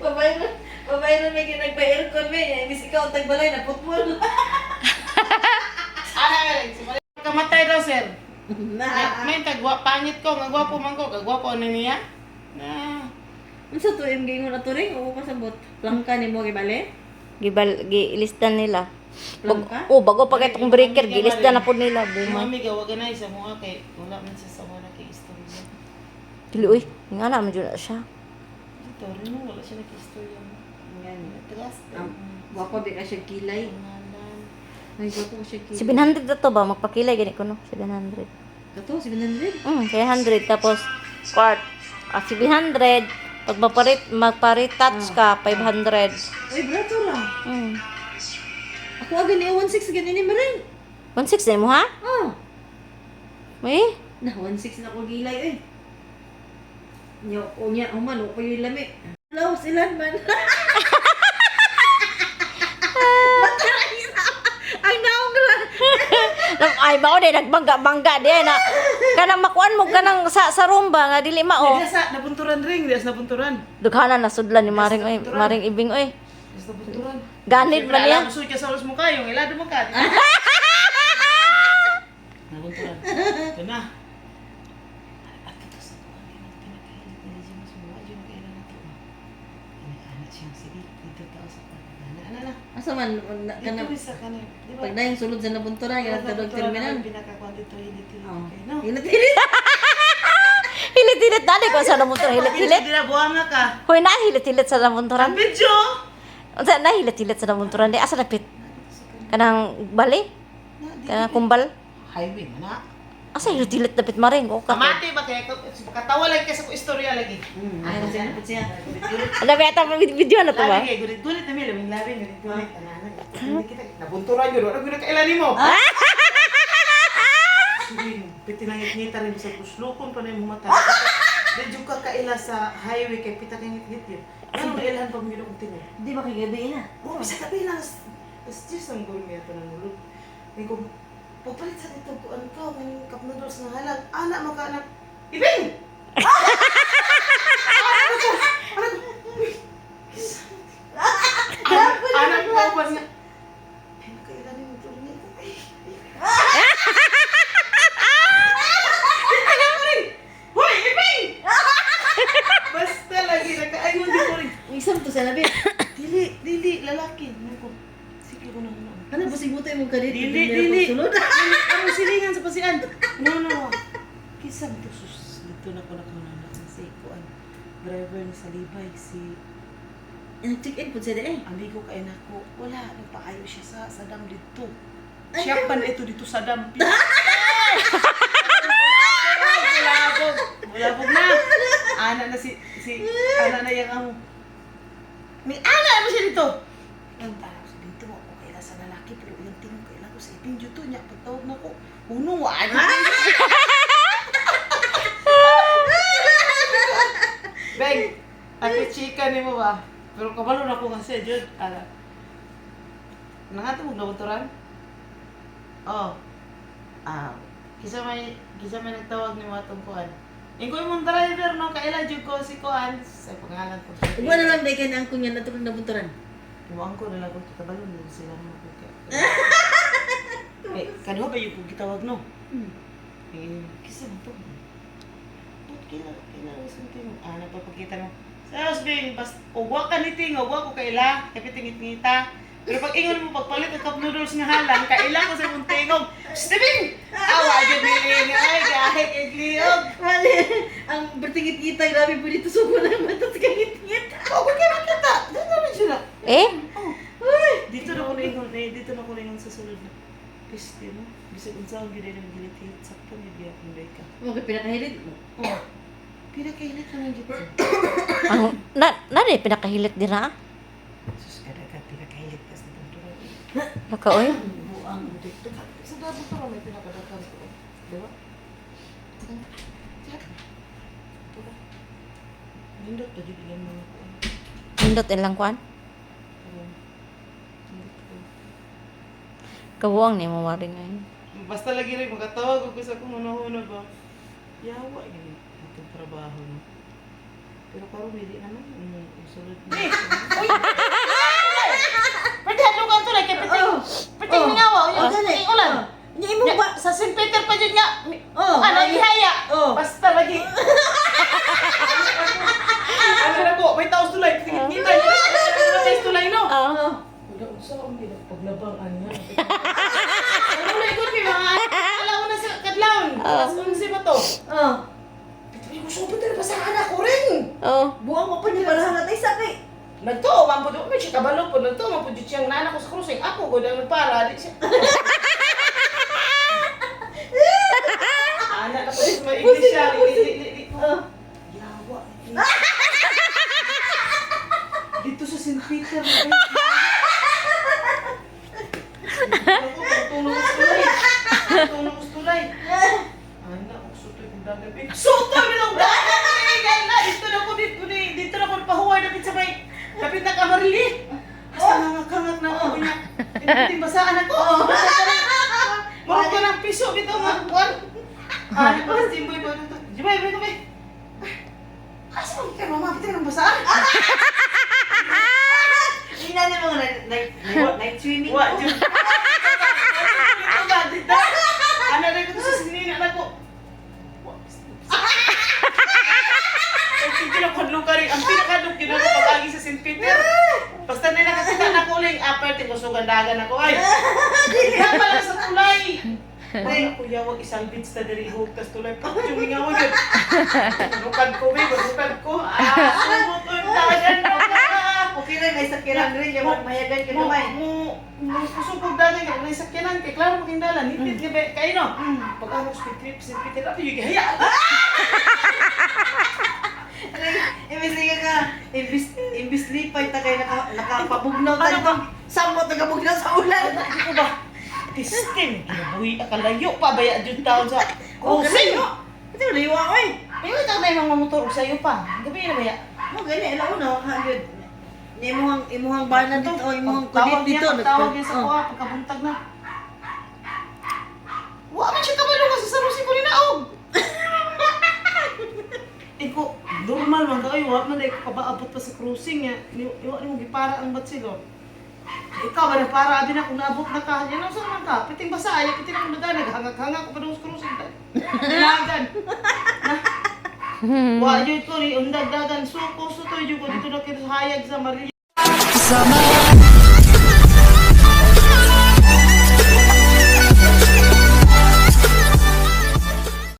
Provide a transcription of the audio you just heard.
Babay na may nagpa-aircon may. Imbis ikaw ang tagbalay na putbol. Kamatay daw, sir. Na. May pangit ko, gagwapo man ko, gagwapo ano niya? Na. Unsa to imgay mo na to ring o pasabot? Plangka ni mo gibali? Gilistan nila. Plangka? Bago pa itong breaker, gilistan na po nila. Bumay. Mami, gawa ka na isa mo kay wala man sa sama na kay istorya. Dili, uy. Nga na, medyo na siya. Dito, rin mo, wala siya nag-istorya mo. Yan. Tagas. Wako di ka siya kilay. Ay, wako siya kilay. 700 na to ba? Magpakilay, ganit ko no? 700. Kato, 700? 700. Tapos, quart. 700. Pag magpa-retouch ka, 500. Ay, brato lang. Ako agad niya 1.6 ganyan ni Marin. 1.6 na mo, ha? Oh. May? Na 1.6 na ko gilay eh. Unya, man, o ko yung lami. Hello, silan man. Ang naong lang. Ay, mao din, nagbangga-bangga din. Kanang makuan mo, kanang sa rumba, nga dili mao. Diya sa nabunturan ring, diya sa nabunturan. Dughanan na sudlan ni Maring, oy. Maring Ibing, oy. Diya sa nabunturan. Ganit man niya. Alam mo, suya sa ulos mo kayo, ilado mo ka. Nabunturan. Ito na. At ito sa tuwan, pinakahilit na Lizy mas mga dyan, kailan na ito. Anak siyang sige, dito tao sa na. Asa man, Dito isa ka na. Di ba? pag na yung sulod sa nabunturan, yung nagtadog terminal. Pinakakuan dito, hilit-hilit. Oh. Okay, no? Hilit-hilit. Hilit-hilit na di ko sa namunturan. Hilit-hilit. Hindi na buwang nga ka. Hoy na, hilit-hilit sa namunturan. Ang video! Unsa na hilit-hilit sa namunturan? Di, asa napit? Kanang bali? Kanang kumbal? Highway na. Asa hilit-hilit napit Maring? O, kato. Kamati ba kaya? Katawa lang kasi ko istorya lagi. Ay, kasi ano po siya. Ano ba yata video na to ba? Labi kay gulit-gulit na may labing labing gulit-gulit. Hindi kita nabunturan yun. Ano ginakailan mo? Sabihin, pitinangit-ngita rin sa kuslukon pa na yung mata. Medyo ka kaila sa highway kay pitakingit-ngit yun. Ano na ilahan pa mo yun akong tingin? Di ba kay gabi na? Oo, bisa gabi lang. Tapos just ang gawin niya ito ng ulog. May kung, pagpalit sa dito ko, ano ka, may cup noodles na halag. Anak, magkaanak. Ibing! Anak ko ba niya? Ay, nakailan yung ito niya. Hoy, Ibing! Basta lagi, nakaayun di ko rin. Isang to sa nabi. Dili, lalaki. Ano ko? Sige ko na. Ano ba sibuto yung kadit? Dili. Sulod. Ano silingan sa pasian? No. Kisam to sus. Dito na ko nakunanak si Kuan. Driver ni sa Libay, si Check-in po siya eh. amigo kay nako. Wala, nagpaayo siya sa dam dito. Siya pa na ito dito sa dam. Bulabog na. Ana na si ana na yung amo. May ana mo siya dito. Ang tara ko dito ako kaila sa lalaki pero yung tingin ko ila ko sa ipin dito niya pagtawag na ko. Uno wa ano. Beng, ako chika ni mo ba? Pero kabalo na ko kasi jud. Ala. Nangato mo nabuturan? Oh. Kisa may nagtawag ni mga tungkuan. Ingko imong driver no kailan jud ko si Kuan sa pangalan ko. Ubo na lang dahil na ang kunya na tulog na bunturan. Iwan ko na lang ko kabalo na sila mo ko. Eh, kanho ba yung gitawag no? Eh, kisa mo to. Ba't kailangan something? Napapakita mo. Sa husband, basta ugwa ka ni Ting, ugwa ko kaila, kapitingit-ngita. Pero pag ingon mo, pagpalit ang cup noodles nga halang, kaila ko sa mong tingog. Steven! Awa, dyan niling. Ay, kahit igliyog. Mali. Ang bertingit-ngitay, grabe po dito suko na mata sa kangit-ngit. Huwag ka makita. Dito naman sila. Eh? Dito na ko na ingon, dito na ko na ingon sa sulod na. Piste mo. Bisag unsa ang gilid ng gilit-hilit. Sakto niya biya kung day ka. Okay, pinakahilit mo. Oh. Pinakahilit ka ng dito. Na di pinakahilit din na. Sus, kada ka pinakahilit ka sa tunturan. Baka, oy. Buang mo dito. Sa dabo pa may pinakadakan ko. Diba? Nindot pa dito lang mga ko. Nindot ilang kuan. Kawang ni mo Maring ngayon. Basta lagi rin, magkatawag ako sa kung una-una ba. Yawa yun. Itong trabaho no. Pero parang hindi naman. sulod. Eh, uy! Pwede hadlugan to like piting. Piting mingawa, Oh, yung dali. piting ulan. Hindi mo ba? Sa St. Peter pa dyan nga. Oh, Ano, ihaya. Oh. Basta lagi. Ano na po, may taos tulay. Kita niyo. May taos tulay, no? Oh. Saan ang paglabangan niya? Ano na ikot kayo mga alam mo na sa kadlaon. Tapos kung si ba to? Oh. Ay, gusto ko pa sa anak ko rin. Oh. Buang mo pa niya para hangatay sakay. Nagto, mampo doon. May siya kabalo po. Nagto, mampo dito siyang nana ko sa cruising. Ako, godang nagpara. Di siya. Anak na po siya may iglesia. Oh. Yawa. Dito sa St. Peter. Tulong sa tulay. Tulong sa tulay. Anak, sutoy kong dagat. Sutoy mo ng dagat! Dito na ko, dito na ko pahuway na sa may kapit na kamarili. Asa nangakangak na ako niya. Tinating basaan ako. Mahal ko ng piso dito, makuan. Ano pa sa timboy ko dito? Jibay, balik ko ba? Asa mo kayo, mama? Kita ng basaan? Hindi na niya mga night swimming. Wa, Diyos. Dito ba, dito? Ano rin ko sa sinina na ko? Sige na kung lugar rin. Ang pinakadok yun ako pag-agi sa St. Peter. Basta na nakasita na ko uling, aperte ko sugandagan ako. Ay, kaya pala sa tulay. Ay, kuya, wag isang bits na dari hugtas tulay. Yung nga mo yun. Lukad ko, babe. Lukad ko. Sumot yung dagan mo ka. Okay na, may sakiran rin. Yung mayagan ka naman. Kusupog dagan ka. May sakyanan kay klaro makindalan. Nipit ka ba? Kayo no? Pag ano, St. Peter, ato yung gihaya. Imbis ka, imbis lipay ta kay nakapabugnaw ta dito. Samot nagabugnaw sa ulan. Ako ba? Tisting. Kinabuhi ka layo pa. Baya dyan taon sa Oh, cruising. galing. Ito liwa ko eh. May utang na yung mga motor sa'yo pa. Gabi na baya. Mo gani alam mo no, hagud. Ni imuhang bana dito, o imuhang Tawag kulit dito. niya, tawag niya sa kuha. Pagkabuntag na. Wa man siya kabalo kasi sa Rosie ko ninaog. Iko, normal man kayo. Wa man dahil kabaabot pa sa cruising niya. Iwa ni mo gipara ang batsilor. Ikaw ba nagpara din ako naabot na ka. Yan ang saan ka. Piting basa. Ayaw piting ako naga. Naghangak-hangak ko pa doon sa cruising. Dinagan. Wa yun ko ni undag dagan. Suko. Suto yun ko dito na kinahayag sa Maria.